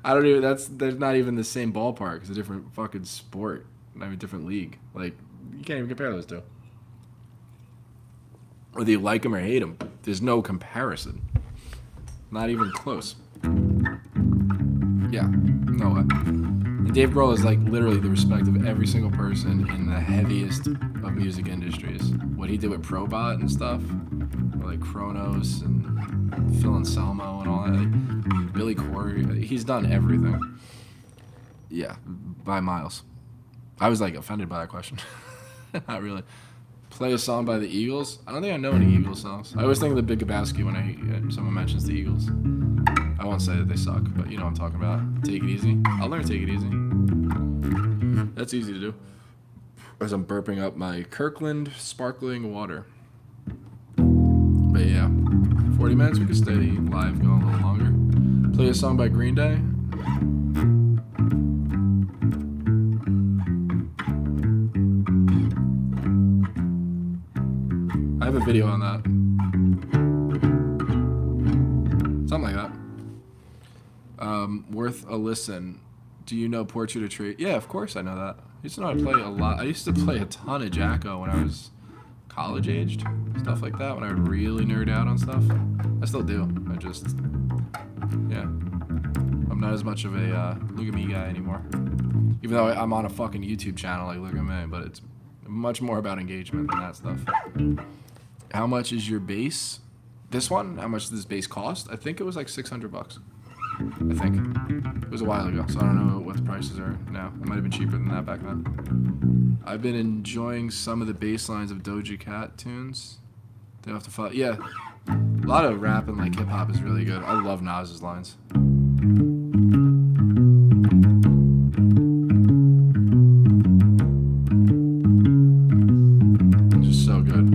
there's not even the same ballpark. It's a different fucking sport. I mean, a different league. Like, you can't even compare those two. Whether you like them or hate them, there's no comparison. Not even close. Yeah, no way. And Dave Grohl is like literally the respect of every single person in the heaviest of music industries. What he did with Probot and stuff, or like Kronos and Phil Anselmo and all that. Like, Billy Corey, he's done everything. Yeah, by miles. I was like offended by that question. Not really. Play a song by the Eagles? I don't think I know any Eagles songs. I always think of the Big Lebowski when someone mentions the Eagles. I won't say that they suck, but you know what I'm talking about. Take It Easy. I'll learn Take It Easy. That's easy to do. As I'm burping up my Kirkland sparkling water. But yeah, 40 minutes, we could stay live, go a little longer. Play a song by Green Day. I have a video on that. Something like that. Worth a listen. Do you know Portrait of Trade? Yeah, of course I know that. I used to know how to play a lot. I used to play a ton of Jacko when I was college aged. Stuff like that, when I would really nerd out on stuff. I still do. I just, yeah. I'm not as much of a Look at Me guy anymore. Even though I'm on a fucking YouTube channel like Look at Me, but it's much more about engagement than that stuff. How much is your bass? This one? How much does this bass cost? I think it was like $600. I think. It was a while ago, so I don't know what the prices are now. It might have been cheaper than that back then. I've been enjoying some of the bass lines of Doja Cat tunes. They have to follow. Yeah. A lot of rap and like hip hop is really good. I love Nas's lines. It's just so good.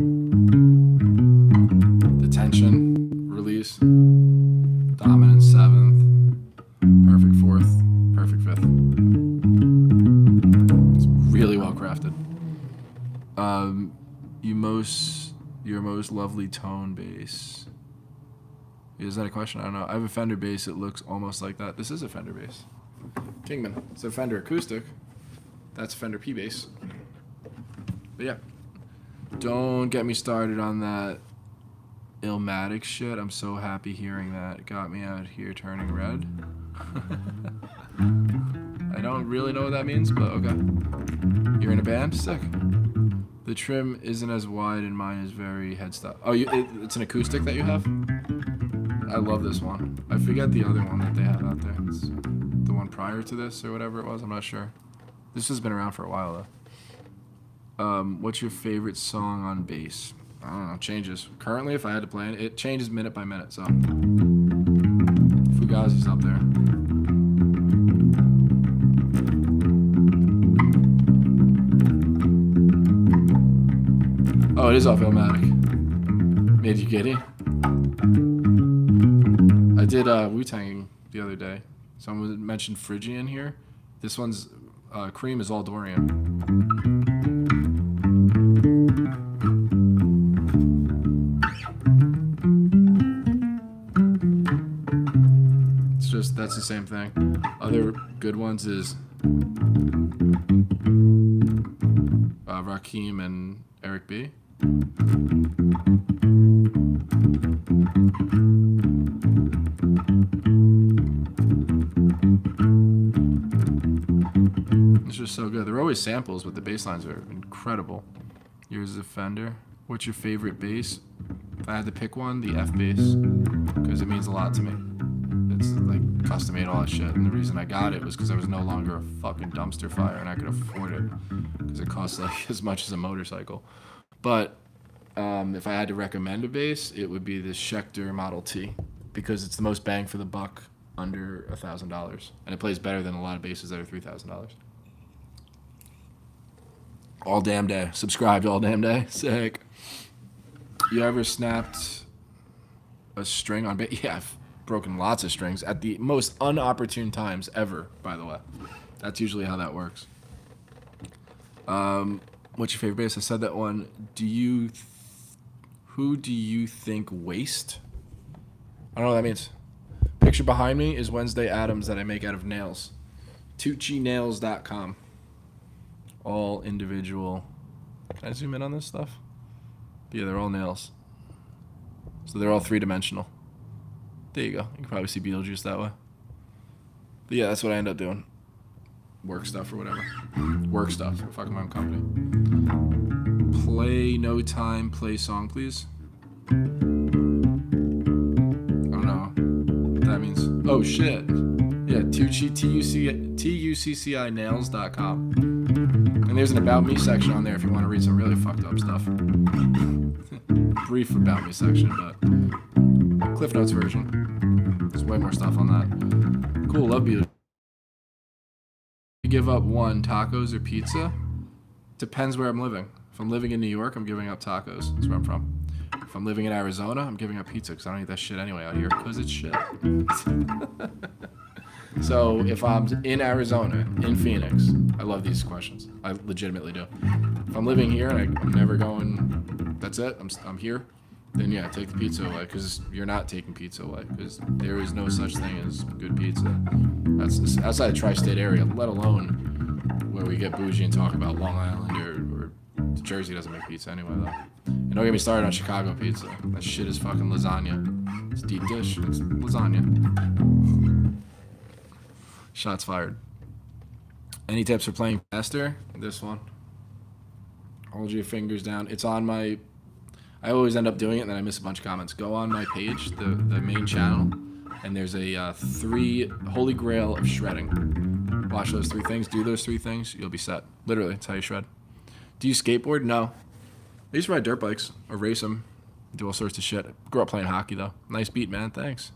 The tension, release, dominant seventh, perfect fourth, perfect fifth. It's really well crafted. Your most lovely tone bass. Is that a question? I don't know. I have a Fender bass. It looks almost like that. This is a Fender bass. Kingman. It's a Fender acoustic. That's a Fender P bass. But yeah. Don't get me started on that Illmatic shit. I'm so happy hearing that. It got me out here turning red. I don't really know what that means, but okay. You're in a band? Sick. The trim isn't as wide and mine is very headstock. Oh, it's an acoustic that you have? I love this one. I forget the other one that they have out there. It's the one prior to this or whatever it was. I'm not sure. This has been around for a while though. What's your favorite song on bass? I don't know. Changes. Currently, if I had to play it changes minute by minute. So Fugazi's up there. Oh, it is off Illmatic. Made you giddy? I did Wu-Tang the other day. Someone mentioned Phrygian here. This one's Cream is all Dorian. It's just, that's the same thing. Other good ones is Rakim and Eric B. It's just so good. They're always samples, but the bass lines are incredible. Yours is a Fender. What's your favorite bass? If I had to pick one, the F bass, because it means a lot to me. It's like custom made all that shit, and the reason I got it was because I was no longer a fucking dumpster fire and I could afford it because it costs like as much as a motorcycle. But if I had to recommend a bass, it would be the Schecter Model T because it's the most bang for the buck under $1,000, and it plays better than a lot of basses that are $3,000. All damn day. Subscribed all damn day. Sick. You ever snapped a string on bass? Yeah, I've broken lots of strings at the most unopportune times ever, by the way. That's usually how that works. What's your favorite bass? I said that one. Who do you think waste? I don't know what that means. Picture behind me is Wednesday Addams that I make out of nails. TucciNails.com. All individual. Can I zoom in on this stuff? Yeah, they're all nails. So they're all three-dimensional. There you go. You can probably see Beetlejuice that way. But yeah, that's what I end up doing. Work stuff or whatever. Work stuff. Fucking my own company. Play no time, play song, please. I don't know what that means. Oh, shit. Yeah, tuccinails.com. And there's an About Me section on there if you want to read some really fucked up stuff. Brief About Me section, but Cliff Notes version. There's way more stuff on that. Cool, love you. Give up one, tacos or pizza? Depends where I'm living. If I'm living in New York, I'm giving up tacos. That's where I'm from. If I'm living in Arizona, I'm giving up pizza because I don't eat that shit anyway out here because it's shit. So if I'm in Arizona, in Phoenix, I love these questions. I legitimately do. If I'm living here and I'm never going, that's it, I'm here, then yeah, take the pizza away because you're not taking pizza away because there is no such thing as good pizza. That's outside the tri-state area, let alone where we get bougie and talk about Long Island or Jersey doesn't make pizza anyway though. And don't get me started on Chicago pizza. That shit is fucking lasagna. It's deep dish, it's lasagna. Shots fired. Any tips for playing faster? This one. Hold your fingers down. It's on my... I always end up doing it and then I miss a bunch of comments. Go on my page, the main channel, and there's a 3 holy grail of shredding. Watch those 3 things. Do those 3 things. You'll be set. Literally, that's how you shred. Do you skateboard? No. I used to ride dirt bikes or race them. Do all sorts of shit. Grew up playing hockey, though. Nice beat, man. Thanks.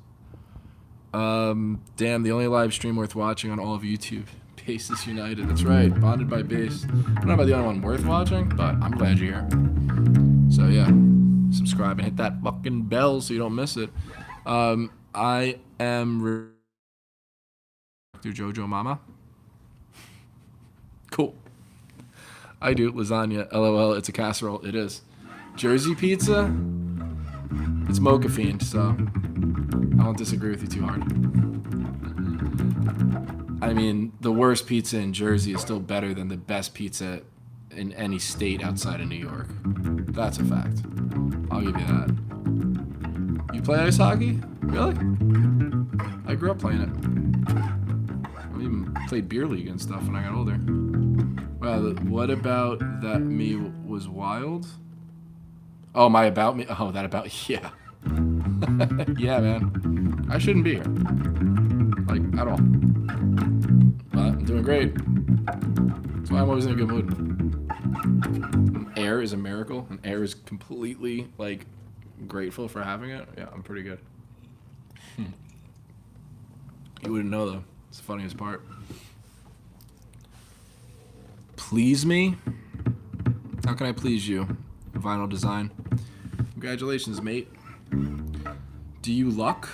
Damn, the only live stream worth watching on all of YouTube. Bass is United. That's right. Bonded by Bass. I don't know about the only one worth watching, but I'm glad you're here. So, yeah. Subscribe and hit that fucking bell so you don't miss it. I am through Jojo Mama. Cool. I do. Lasagna. LOL. It's a casserole. It is. Jersey pizza? It's Mocha Fiend, so I won't disagree with you too hard. I mean, the worst pizza in Jersey is still better than the best pizza in any state outside of New York. That's a fact. I'll give you that. You play ice hockey? Really? I grew up playing it. I even played beer league and stuff when I got older. Well, what about that me was wild? Oh, my about me? Oh, that about... Yeah. Yeah, man. I shouldn't be here. Like, at all. But I'm doing great. That's why I'm always in a good mood. Air is a miracle, and air is completely, like, grateful for having it. Yeah, I'm pretty good. You wouldn't know, though. It's the funniest part. Please me? How can I please you? Vinyl design. Congratulations, mate. Do you luck?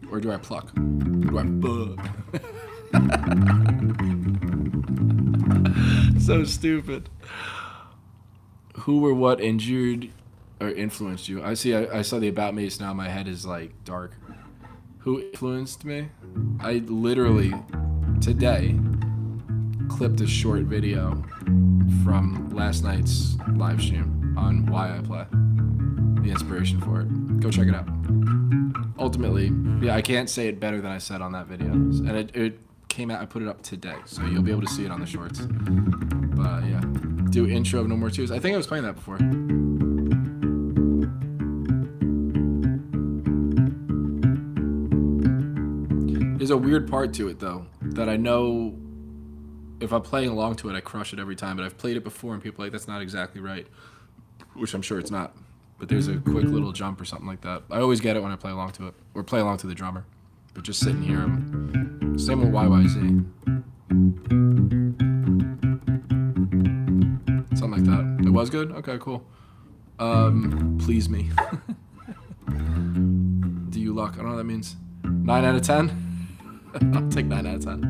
Or do I pluck? Do I bug? So stupid. Who or what injured or influenced you? I saw the about me, so now my head is like dark. Who influenced me? I literally today clipped a short video from last night's live stream on why I play. The inspiration for it. Go check it out. Ultimately, yeah, I can't say it better than I said on that video. And it came out, I put it up today, so you'll be able to see it on the shorts. But yeah, do intro of No More Tears. I think I was playing that before. There's a weird part to it though, that I know if I'm playing along to it, I crush it every time, but I've played it before and people are like, that's not exactly right, which I'm sure it's not. But there's a quick little jump or something like that. I always get it when I play along to it, or play along to the drummer. But just sit and hear him. Same with YYZ. Something like that. It was good? Okay, cool. Please me. Do you luck? I don't know what that means. 9 out of 10? I'll take 9 out of 10.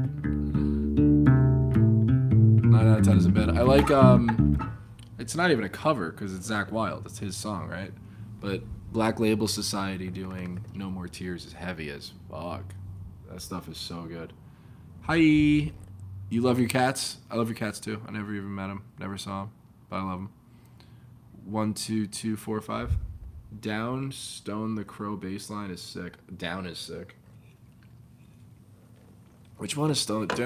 9 out of 10 isn't bad. I like, it's not even a cover because it's Zakk Wylde. It's his song, right? But Black Label Society doing No More Tears is heavy as fuck. That stuff is so good. Hi. You love your cats? I love your cats too. I never even met them. Never saw them. But I love them. 1, 2, 2, 4, 5. Down Stone the Crow bass line is sick. Down is sick. Which one is Stone? That's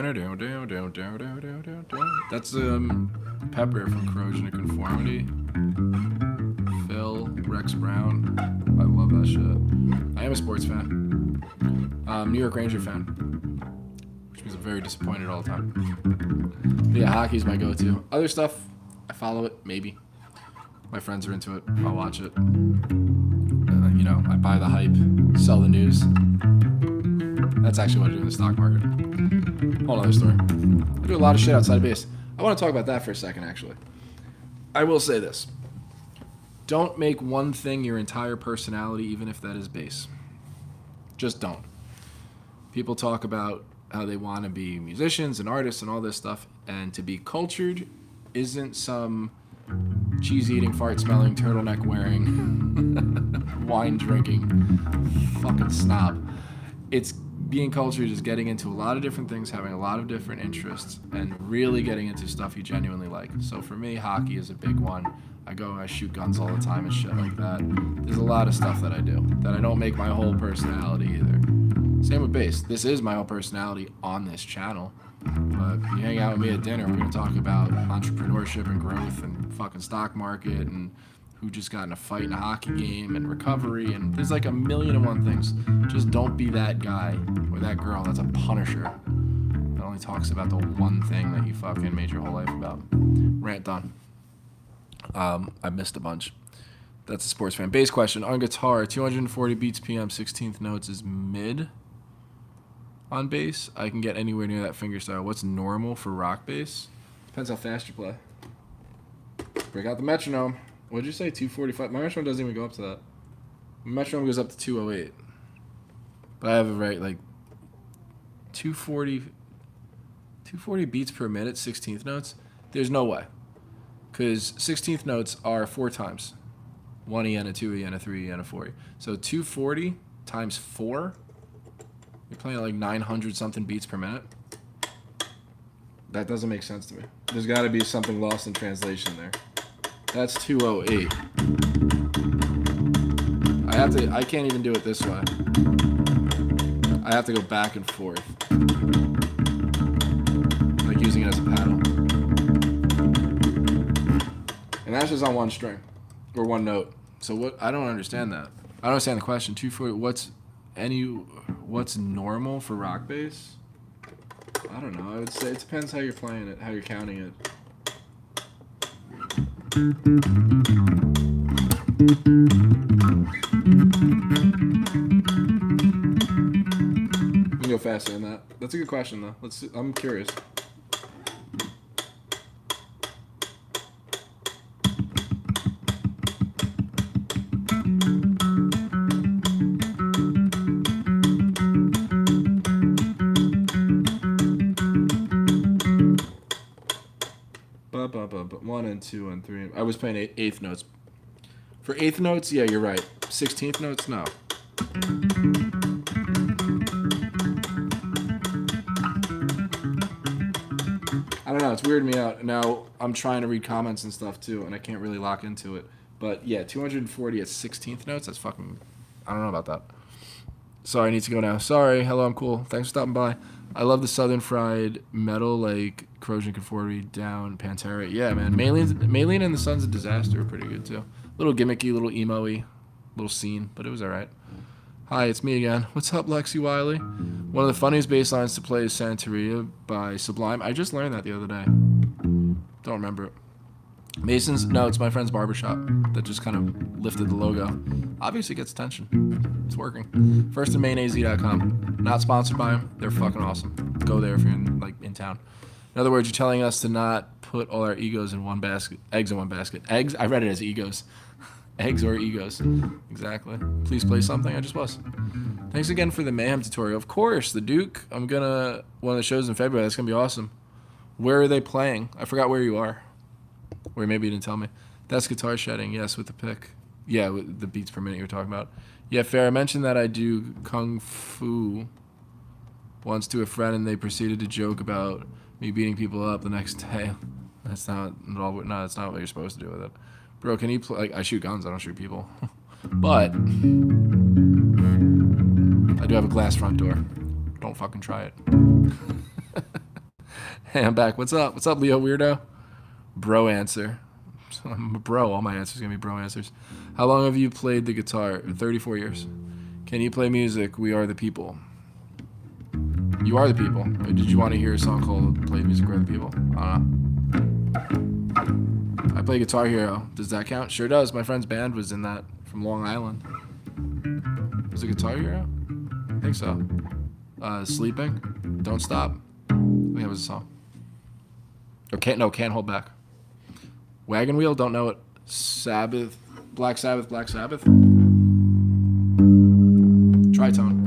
Pepper from Corrosion of Conformity. Phil, Rex Brown. I love that shit. I am a sports fan. New York Ranger fan. Which means I'm very disappointed all the time. But yeah, hockey's my go-to. Other stuff, I follow it, maybe. My friends are into it. I'll watch it. I buy the hype, sell the news. That's actually what I do in the stock market. Whole other story. I do a lot of shit outside of base. I want to talk about that for a second, actually. I will say this. Don't make one thing your entire personality, even if that is base. Just don't. People talk about how they want to be musicians and artists and all this stuff, and to be cultured isn't some cheese-eating, fart-smelling, turtleneck-wearing, wine-drinking fucking snob. It's being cultured is getting into a lot of different things, having a lot of different interests, and really getting into stuff you genuinely like. So for me, hockey is a big one. I go and I shoot guns all the time and shit like that. There's a lot of stuff that I do that I don't make my whole personality either. Same with bass. This is my whole personality on this channel. But you hang out with me at dinner, we're going to talk about entrepreneurship and growth and fucking stock market and who just got in a fight in a hockey game and recovery, and there's like a million and one things. Just don't be that guy or that girl that's a punisher that only talks about the one thing that you fucking made your whole life about. Rant done. I missed a bunch. That's a sports fan. Bass question. On guitar, 240 beats PM, 16th notes is mid. On bass, I can get anywhere near that fingerstyle. What's normal for rock bass? Depends how fast you play. Break out the metronome. What'd you say? 245? My metronome doesn't even go up to that. My metronome goes up to 208. But I have it right, like 240 beats per minute, 16th notes. There's no way. Because 16th notes are 4 times. 1 E and a 2 E and a 3 E and a 4 E. So 240 times 4. You're playing at like 900 something beats per minute. That doesn't make sense to me. There's got to be something lost in translation there. That's 208. I can't even do it this way. I have to go back and forth. Like using it as a paddle. And that's just on one string. Or one note. So what? I don't understand that. I don't understand the question. 240, what's normal for rock bass? I don't know. I would say it depends how you're playing it, how you're counting it. You can go faster than that. That's a good question, though. I'm curious. But 1 and 2 and 3. I was playing eighth notes. For eighth notes, yeah, you're right. 16th notes, no. I don't know. It's weirding me out. Now I'm trying to read comments and stuff too, and I can't really lock into it. But yeah, 240 at 16th notes. That's fucking. I don't know about that. Sorry, I need to go now. Sorry. Hello, I'm cool. Thanks for stopping by. I love the Southern Fried metal, like Corrosion Conformity, Down, Pantera. Yeah, man. Maylene and the Sons of Disaster are pretty good, too. Little gimmicky, little emo-y, little scene, but it was all right. Hi, it's me again. What's up, Lexi Wiley? One of the funniest bass lines to play is Santeria by Sublime. I just learned that the other day. Don't remember it. Mason's, no, it's my friend's barbershop that just kind of lifted the logo. Obviously gets attention. It's working. FirstandMainAZ.com. Not sponsored by them. They're fucking awesome. Go there if you're in town. In other words, you're telling us to not put all our egos in one basket. Eggs in one basket. Eggs? I read it as egos. Eggs or egos. Exactly. Please play something. I just was. Thanks again for the Mayhem tutorial. Of course, the Duke. One of the shows in February. That's going to be awesome. Where are they playing? I forgot where you are. Or maybe you didn't tell me. That's guitar shedding, yes, with the pick. Yeah, with the beats per minute you were talking about. Yeah, fair. I mentioned that I do kung fu once to a friend, and they proceeded to joke about me beating people up the next day. That's not at all. No, that's not what you're supposed to do with it, bro. Can you play? Like, I shoot guns. I don't shoot people. But I do have a glass front door. Don't fucking try it. Hey, I'm back. What's up? What's up, Leo Weirdo? Bro answer. I'm a bro. All my answers are gonna be bro answers. How long have you played the guitar? 34 years. Can you play music? We are the people. You are the people. Did you want to hear a song called Play Music, We Are the People? I don't know. I play Guitar Hero. Does that count? Sure does. My friend's band was in that from Long Island. Was it Guitar Hero? I think so. Sleeping. Don't Stop. I think that was a song. Or Can't Hold Back. Wagon Wheel. Don't know it. Sabbath. Black Sabbath. Black Sabbath. Tritone.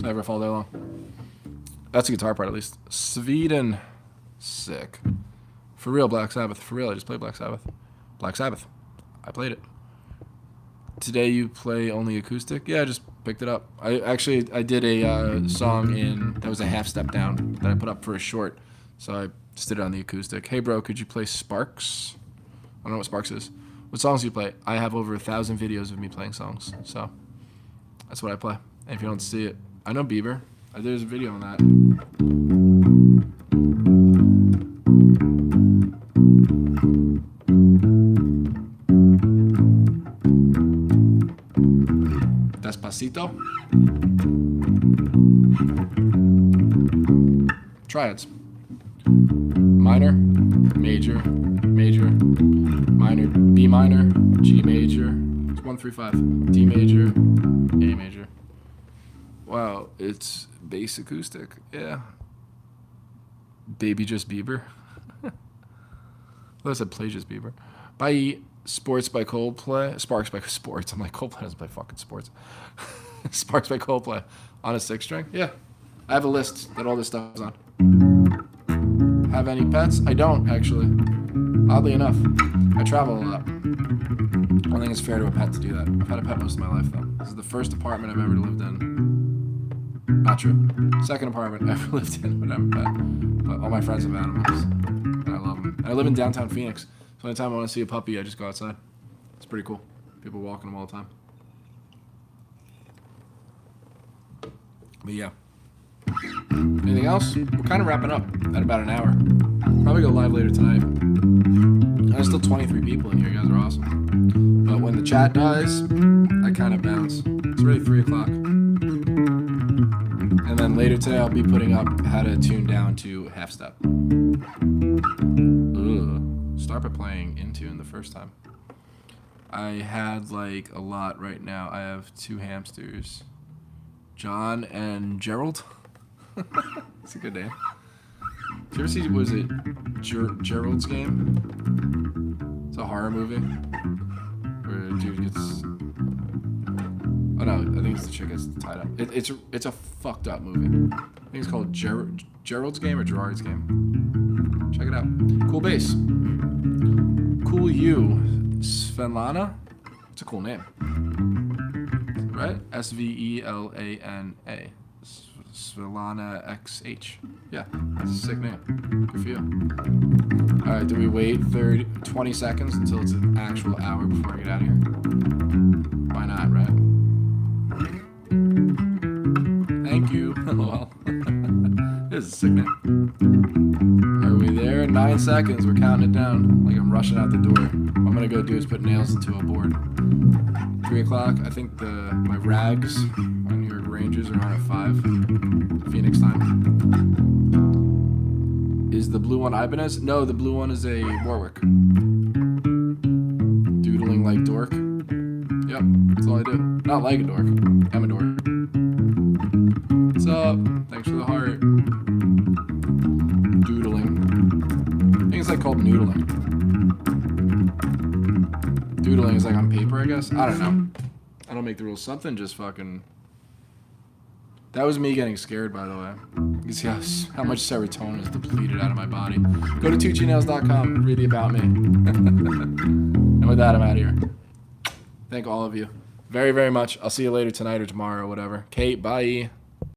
Never fall day long. That's a guitar part, at least. Sweden. Sick. For real, Black Sabbath. For real, I just played Black Sabbath. Black Sabbath. I played it. Today you play only acoustic? Yeah, I just picked it up. I did a song that was a half step down that I put up for a short. So I just did it on the acoustic. Hey bro, could you play Sparks? I don't know what Sparks is. What songs do you play? I have over 1,000 videos of me playing songs. So that's what I play. And if you don't see it, I know Bieber. There's a video on that. Despacito. Triads. Minor, major, major, minor, B minor, G major. It's 1, 3, 5. D major, A major. Wow, it's bass acoustic. Yeah. Baby Just Bieber. I said Play Just Bieber. Bye. Sports by Coldplay. Sparks by Sports. I'm like, Coldplay doesn't play fucking sports. Sparks by Coldplay. On a 6-string? Yeah. I have a list that all this stuff is on. Have any pets? I don't, actually. Oddly enough. I travel a lot. I don't think it's fair to a pet to do that. I've had a pet most of my life, though. This is the first apartment I've ever lived in. Not true. Second apartment I ever lived in, but I have a pet. But all my friends have animals. And I love them. And I live in downtown Phoenix. So anytime I want to see a puppy, I just go outside. It's pretty cool. People walking them all the time. But yeah. Anything else? We're kind of wrapping up at about an hour. Probably go live later tonight. There's still 23 people in here. You guys are awesome. But when the chat dies, I kind of bounce. It's already 3 o'clock. And then later today, I'll be putting up how to tune down to half step. Start by playing in tune the first time. I had like a lot right now. I have 2 hamsters. John and Gerald. That's a good name. Did you ever see, was it Gerald's Game? It's a horror movie where a dude gets... Oh no, I think it's the chick gets tied up. It's a fucked up movie. I think it's called Gerald's Game or Gerard's Game. Check it out. Cool bass. Cool you. Svenlana? It's a cool name. Right? Svelana. Svelana XH. Yeah, that's a sick name. Good for you. Alright, do we wait 20 seconds until it's an actual hour before I get out of here? Why not, right? Thank you. Well, this is a sick name. Are we there? 9 seconds. We're counting it down. Like I'm rushing out the door. What I'm gonna go do is put nails into a board. 3 o'clock. I think my rags on New York Rangers are on at 5. Phoenix time. Is the blue one Ibanez? No, the blue one is a Warwick. Doodling like dork. Yep, that's all I do. Not like a dork. I'm a dork. What's up? Thanks for the heart. Doodling. I think it's like called noodling. Doodling is like on paper, I guess. I don't know. I don't make the rules. Something just fucking... That was me getting scared, by the way. You can see how much serotonin is depleted out of my body. Go to tuccinails.com, read the about me. And with that, I'm out of here. Thank all of you very, very much. I'll see you later tonight or tomorrow or whatever. Kate, bye.